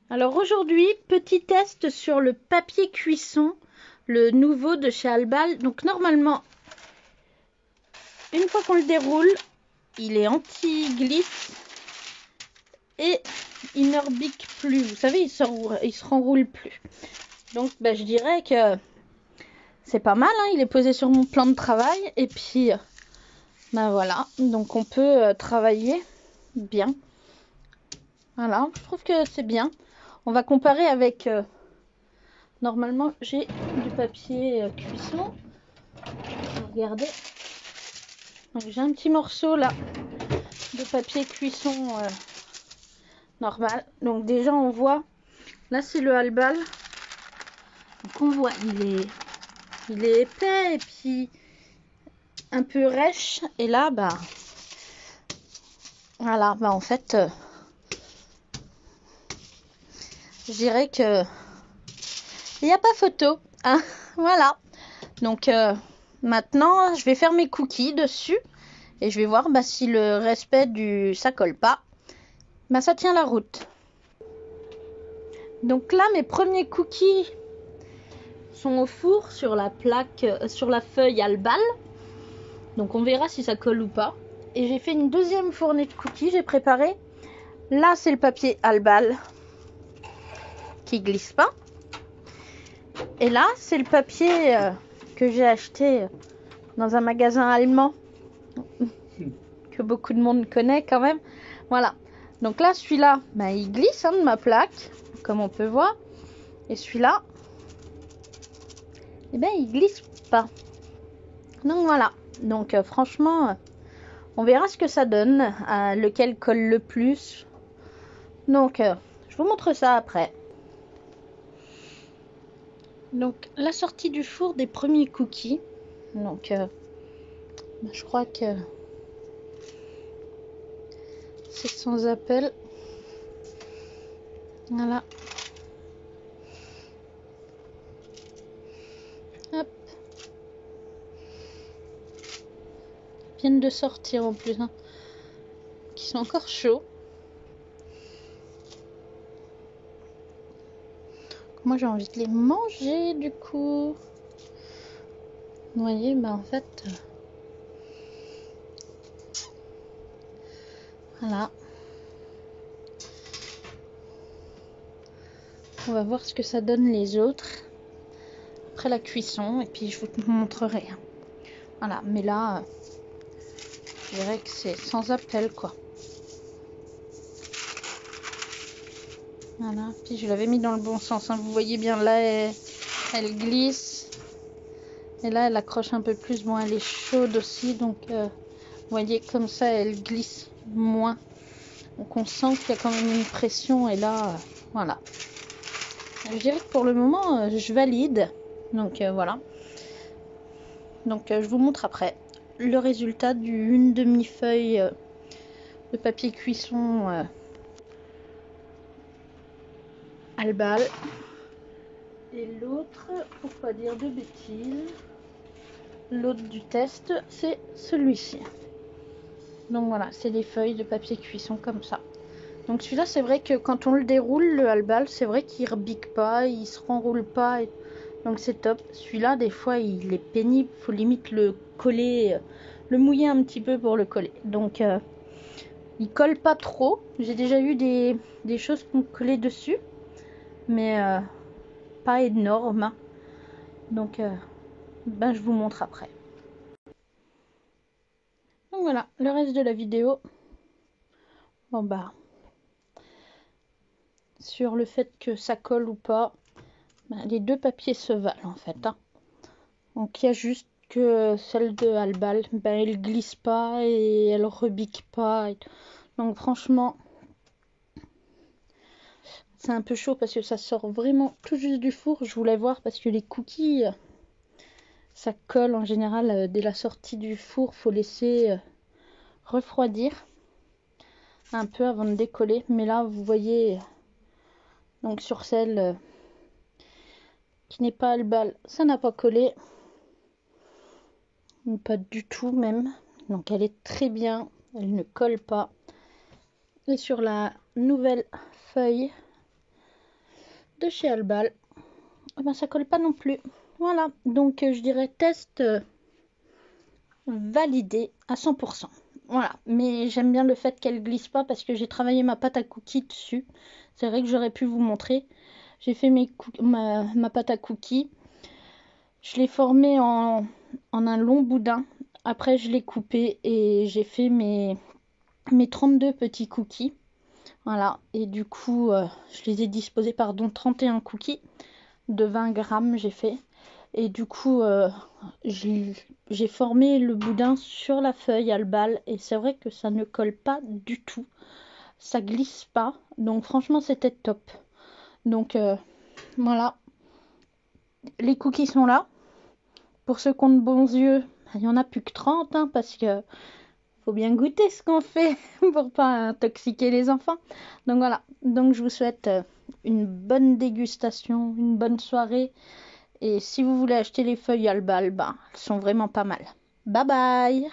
Alors aujourd'hui, petit test sur le papier cuisson, le nouveau de chez Albal. Donc normalement, une fois qu'on le déroule, il est anti-glisse et il ne rebique plus. Vous savez, il se renroule plus. Donc je dirais que c'est pas mal, hein. Il est posé sur mon plan de travail et puis voilà. Donc on peut travailler bien. Voilà, je trouve que c'est bien. On va comparer avec... normalement, j'ai du papier cuisson. Regardez. Donc j'ai un petit morceau là de papier cuisson normal. Donc déjà on voit, là c'est le Albal. Donc on voit, il est épais et puis un peu rêche. Et là, voilà, en fait, je dirais que il n'y a pas photo, hein. Voilà. Donc maintenant, je vais faire mes cookies dessus et je vais voir si le respect du ça colle pas, ça tient la route. Donc là, mes premiers cookies sont au four sur la plaque, sur la feuille Albal. Donc on verra si ça colle ou pas. Et j'ai fait une deuxième fournée de cookies, j'ai préparé. Là, c'est le papier Albal qui glisse pas. Et là, c'est le papier que j'ai acheté dans un magasin allemand que beaucoup de monde connaît quand même. Voilà. Donc là, celui-là, il glisse de ma plaque, comme on peut voir. Et celui-là, il glisse pas. Donc voilà. Donc franchement, on verra ce que ça donne, lequel colle le plus. Donc je vous montre ça après. Donc la sortie du four des premiers cookies. Donc je crois que c'est sans appel. Voilà. Hop. Ils viennent de sortir en plus, hein. Qui sont encore chauds. Moi j'ai envie de les manger du coup. Vous voyez, en fait, voilà. On va voir ce que ça donne les autres après la cuisson et puis je vous montrerai. Voilà, mais là, je dirais que c'est sans appel quoi. Voilà, puis je l'avais mis dans le bon sens, hein. Vous voyez bien là, elle glisse. Et là, elle accroche un peu plus. Bon, elle est chaude aussi, donc vous voyez comme ça, elle glisse moins. Donc on sent qu'il y a quand même une pression. Et là, voilà. Je dirais que pour le moment, je valide. Donc voilà. Donc je vous montre après le résultat d'une demi-feuille de papier cuisson Albal. Et l'autre, pour pas dire de bêtises, l'autre du test, c'est celui-ci. Donc voilà, c'est des feuilles de papier cuisson comme ça. Donc celui-là, c'est vrai que quand on le déroule, le Albal, c'est vrai qu'il rebique pas, il se renroule pas. Donc c'est top. Celui-là, des fois, il est pénible. Faut limite le coller, le mouiller un petit peu pour le coller. Donc il colle pas trop. J'ai déjà eu des choses qu'on collait dessus, mais pas énorme. Donc je vous montre après. Donc voilà, le reste de la vidéo. Bon sur le fait que ça colle ou pas, les deux papiers se valent en fait, hein. Donc il y a juste que celle de Albal, elle glisse pas et elle rebique pas. Donc franchement, c'est un peu chaud parce que ça sort vraiment tout juste du four. Je voulais voir parce que les cookies, ça colle en général dès la sortie du four. Faut laisser refroidir un peu avant de décoller. Mais là, vous voyez, donc sur celle qui n'est pas Albal, ça n'a pas collé. Pas du tout même. Donc elle est très bien. Elle ne colle pas. Et sur la nouvelle feuille, de chez Albal, et ben ça colle pas non plus. Voilà, donc je dirais test validé à 100%. Voilà, mais j'aime bien le fait qu'elle glisse pas parce que j'ai travaillé ma pâte à cookies dessus. C'est vrai que j'aurais pu vous montrer. J'ai fait ma pâte à cookies. Je l'ai formée en un long boudin. Après, je l'ai coupé et j'ai fait mes 32 petits cookies. Voilà, et du coup, je les ai disposés, 31 cookies de 20 grammes, j'ai fait. Et du coup, j'ai formé le boudin sur la feuille Albal et c'est vrai que ça ne colle pas du tout. Ça glisse pas. Donc franchement, c'était top. Donc voilà, les cookies sont là. Pour ceux qui ont de bons yeux, il n'y en a plus que 30 hein, parce que faut bien goûter ce qu'on fait pour pas intoxiquer les enfants. Donc voilà, donc je vous souhaite une bonne dégustation, une bonne soirée. Et si vous voulez acheter les feuilles Albal, elles sont vraiment pas mal. Bye bye!